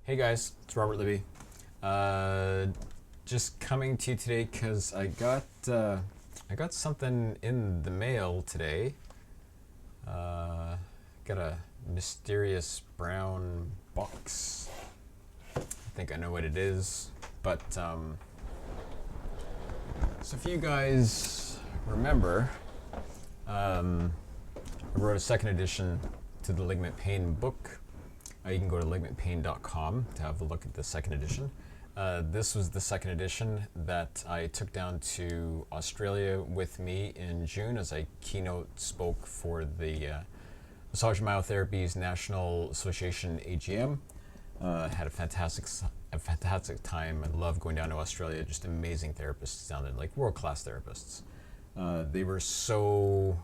Hey guys, it's Robert Libby. Just coming to you today because I got something in the mail today. Got a mysterious brown box. I think I know what it is, but so if you guys remember, I wrote a second edition to the Ligament Pain Book. You can go to ligamentpain.com to have a look at the second edition. This was the second edition that I took down to Australia with me in June as I keynote spoke for the Massage Myotherapy's National Association AGM. Had a fantastic time. I love going down to Australia. Just amazing therapists down there, like world-class therapists. They were so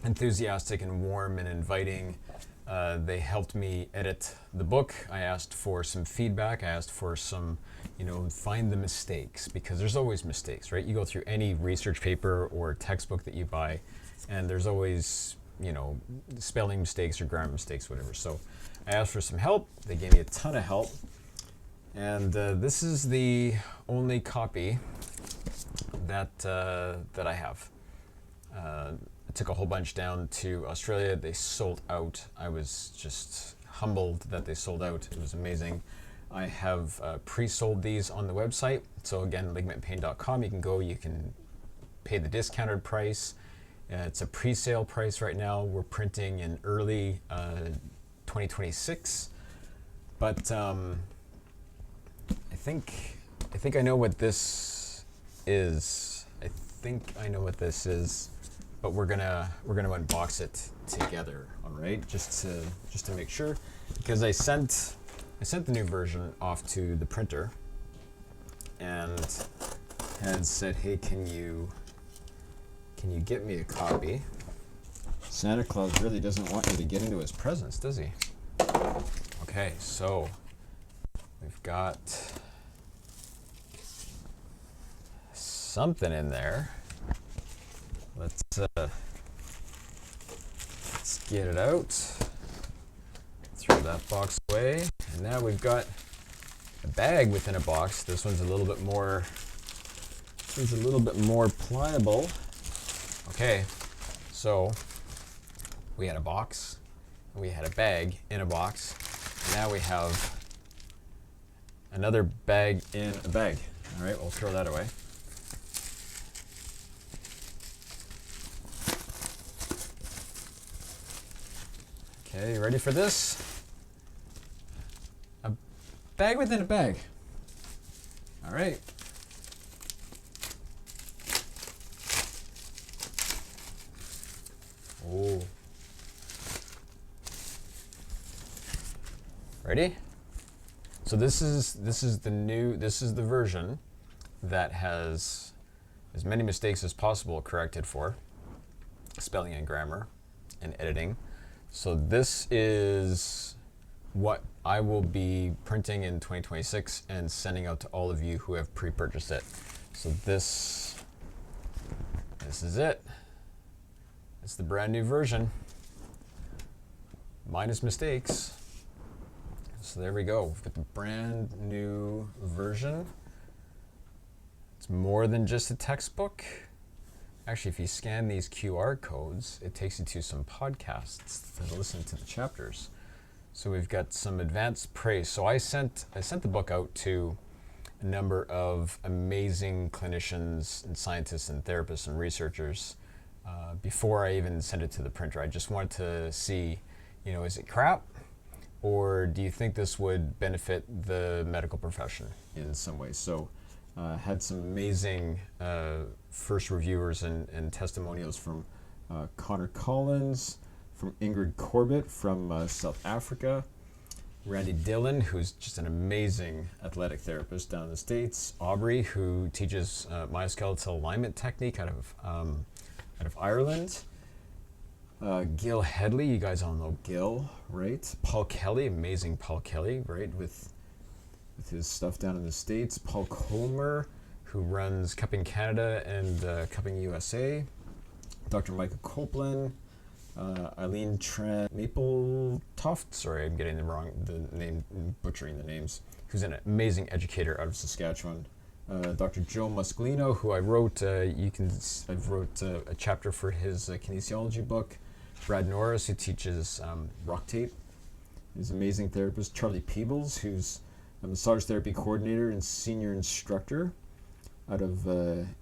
enthusiastic and warm and inviting. They helped me edit the book. I asked for some feedback. I asked for some, find the mistakes, because there's always mistakes, right? You go through any research paper or textbook that you buy, and there's always, spelling mistakes or grammar mistakes, whatever. So I asked for some help. They gave me a ton of help. And this is the only copy that I have. I took a whole bunch down to Australia. They sold out. I was just humbled that they sold out. It was amazing. I have pre-sold these on the website. So again, ligamentpain.com. You can go. You can pay the discounted price. It's a pre-sale price right now. We're printing in early 2026. But I think I know what this is. But we're gonna unbox it together, all right? Just to make sure, because I sent the new version off to the printer and had said, hey, can you get me a copy? Santa Claus really doesn't want you to get into his presents, does he? Okay, so we've got something in there. Let's get it out. Throw that box away. And now we've got a bag within a box. This one's a little bit more pliable. Okay, so we had a box, and we had a bag in a box. And now we have another bag in a bag. All right, we'll throw that away. Okay, you ready for this? A bag within a bag. All right. Oh. Ready? So this is the version that has as many mistakes as possible corrected for, spelling and grammar and editing. So this is what I will be printing in 2026 and sending out to all of you who have pre-purchased it. So this is it. It's the brand new version, minus mistakes. So there we go. We've got the brand new version. It's more than just a textbook. Actually, if you scan these QR codes, it takes you to some podcasts to listen to the chapters. So we've got some advanced praise. So I sent the book out to a number of amazing clinicians and scientists and therapists and researchers before I even sent it to the printer. I just wanted to see, is it crap? Or do you think this would benefit the medical profession in some way? So had some amazing first reviewers and testimonials from Connor Collins, from Ingrid Corbett from South Africa, Randy Dillon, who's just an amazing athletic therapist down in the States, Aubrey, who teaches myoskeletal alignment technique out of Ireland, Gil Headley, you guys all know Gil, right? Paul Kelly, amazing Paul Kelly, right, with his stuff down in the States. Paul Comer, who runs Cupping Canada and Cupping USA. Dr. Michael Copeland, Eileen Tran Mapletoft, sorry, I'm getting the name, butchering the names, who's an amazing educator out of Saskatchewan. Dr. Joe Muscolino, who I wrote, I've wrote a chapter for his kinesiology book. Brad Norris, who teaches rock tape. He's an amazing therapist. Charlie Peebles, who's a massage therapy coordinator and senior instructor out of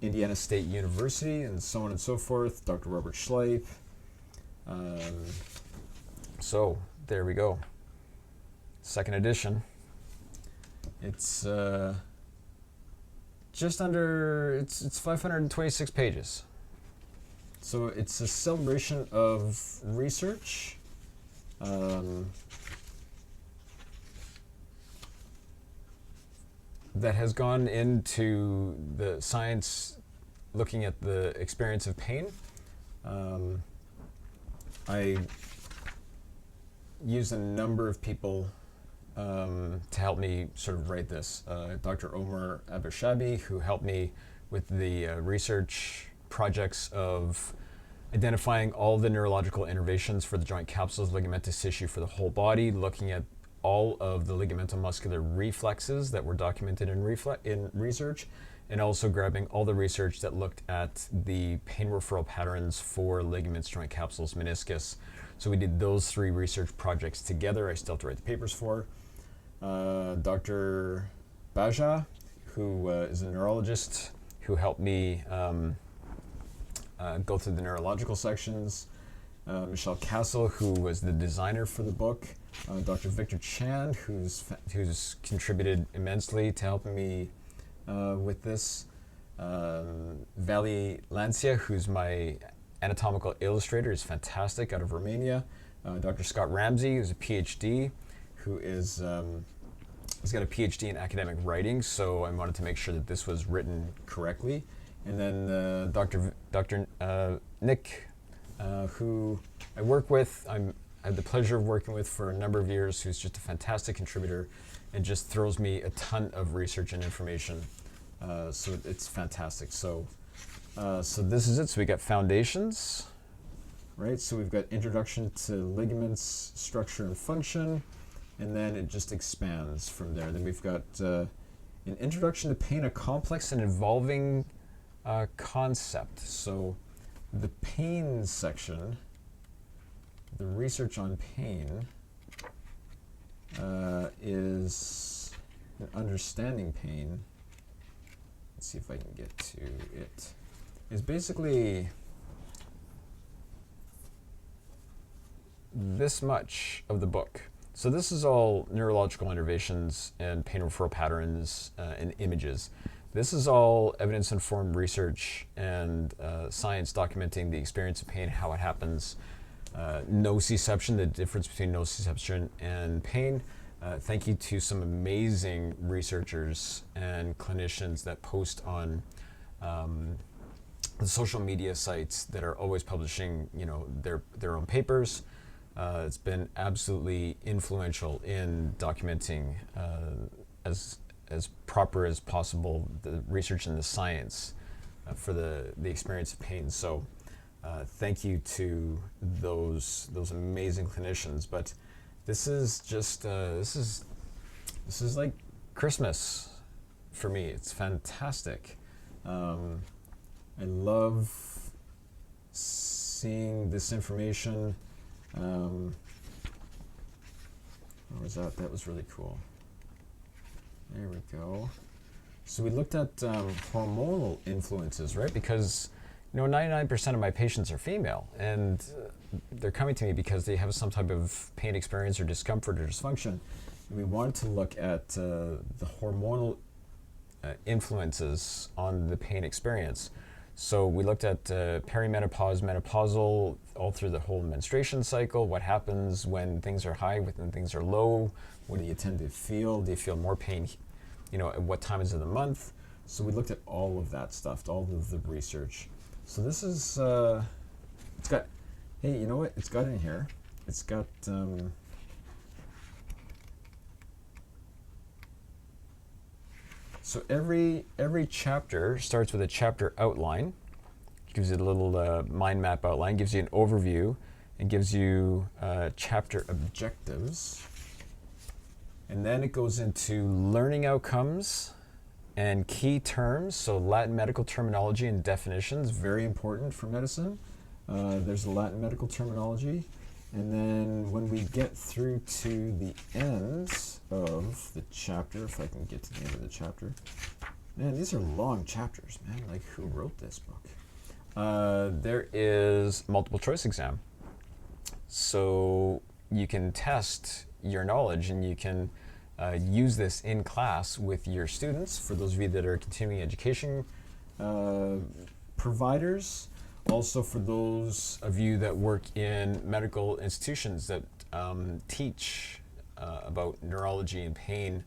Indiana State University, and so on and so forth. Dr. Robert Schleip. So there we go. Second edition. It's just under, it's 526 pages. So it's a celebration of research. That has gone into the science looking at the experience of pain. I used a number of people to help me sort of write this. Dr. Omar Abishabi, who helped me with the research projects of identifying all the neurological innervations for the joint capsules, ligamentous tissue for the whole body, looking at all of the ligamental muscular reflexes that were documented in research, and also grabbing all the research that looked at the pain referral patterns for ligaments, joint capsules, meniscus. So we did those three research projects together. I still have to write the papers for. Dr. Baja, who is a neurologist, who helped me go through the neurological sections. Michelle Castle, who was the designer for the book. Dr. Victor Chan, who's contributed immensely to helping me with this. Vali Lancia, who's my anatomical illustrator, is fantastic, out of Romania. Dr. Scott Ramsey, who's a PhD, who is he's got a PhD in academic writing, so I wanted to make sure that this was written correctly. And then Dr. Nick, who I work with, I had the pleasure of working with for a number of years, who's just a fantastic contributor and just throws me a ton of research and information. So it's fantastic. So this is it. So we got foundations, right? So we've got introduction to ligaments, structure and function, and then it just expands from there. Then we've got an introduction to pain, a complex and evolving concept. So the pain section, the research on pain, is understanding pain. Let's see if I can get to it. Is basically this much of the book. So this is all neurological innervations and pain referral patterns and images. This is all evidence-informed research and science documenting the experience of pain, how it happens, nociception, the difference between nociception and pain. Thank you to some amazing researchers and clinicians that post on the social media sites that are always publishing, their own papers. It's been absolutely influential in documenting as proper as possible the research and the science for the experience of pain. So thank you to those amazing clinicians. But this is just this is like Christmas for me. It's fantastic. I love seeing this information. What was that? That was really cool. There we go. So we looked at hormonal influences, right? Because 99% of my patients are female, and they're coming to me because they have some type of pain experience or discomfort or dysfunction. And we wanted to look at the hormonal influences on the pain experience. So we looked at perimenopause, menopausal, all through the whole menstruation cycle. What happens when things are high, when things are low? What do you tend to feel? Do you feel more pain, at what times of the month? So we looked at all of that stuff, all of the research. So this is, it's got, hey, you know what? It's got in here. It's got, so every chapter starts with a chapter outline. Gives you a little mind map outline, gives you an overview, It gives you chapter objectives. And then it goes into learning outcomes and key terms. So Latin medical terminology and definitions, very important for medicine. There's the Latin medical terminology. And then when we get through to the end of the chapter, if I can get to the end of the chapter. Man, these are long chapters, man. Like, who wrote this book? There is multiple choice exam. So you can test your knowledge and you can use this in class with your students, for those of you that are continuing education providers. Also for those of you that work in medical institutions that teach about neurology and pain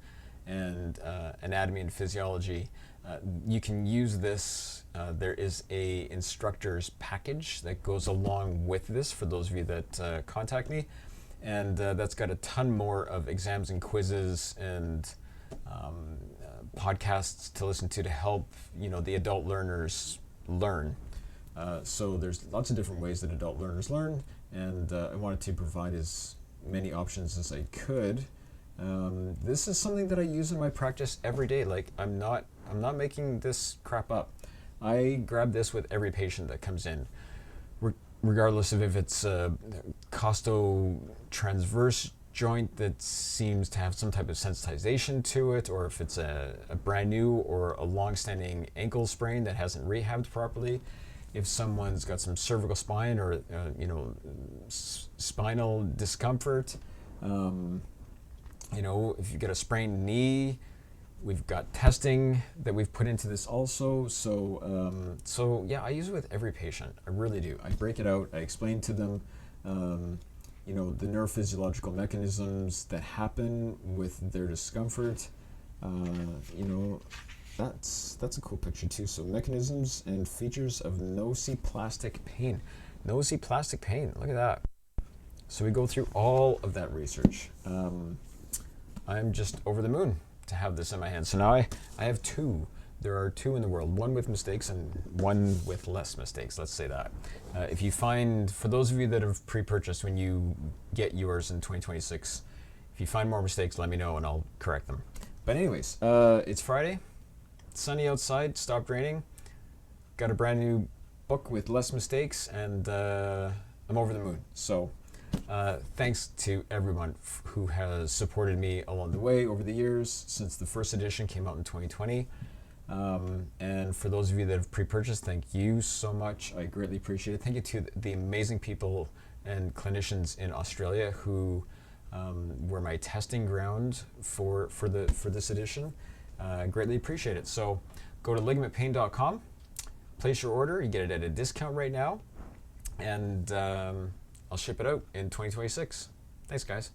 and anatomy and physiology, you can use this. There is a instructor's package that goes along with this for those of you that contact me, and that's got a ton more of exams and quizzes and podcasts to listen to help the adult learners learn. So there's lots of different ways that adult learners learn, and I wanted to provide as many options as I could. This is something that I use in my practice every day. Like, I'm not making this crap up. I grab this with every patient that comes in, regardless of if it's a costotransverse joint that seems to have some type of sensitization to it, or if it's a brand new or a long-standing ankle sprain that hasn't rehabbed properly. If someone's got some cervical spine or spinal discomfort, if you've got a sprained knee, we've got testing that we've put into this also. So yeah, I use it with every patient. I really do. I break it out. I explain to them, the neurophysiological mechanisms that happen with their discomfort. That's a cool picture too. So mechanisms and features of nociplastic pain. Nociplastic pain, look at that. So we go through all of that research. I'm just over the moon to have this in my hand. So now I have two. There are two in the world, one with mistakes and one with less mistakes, let's say that. If you find, for those of you that have pre-purchased when you get yours in 2026, if you find more mistakes, let me know and I'll correct them. But anyways, it's Friday. Sunny outside, stopped raining, got a brand new book with less mistakes, and I'm over the moon. So thanks to everyone who has supported me along the way over the years since the first edition came out in 2020. And for those of you that have pre-purchased, thank you so much. I greatly appreciate it. Thank you to the amazing people and clinicians in Australia who were my testing ground for this edition. Greatly appreciate it. So go to ligamentpain.com, place your order. You get it at a discount right now, and I'll ship it out in 2026. Thanks, guys.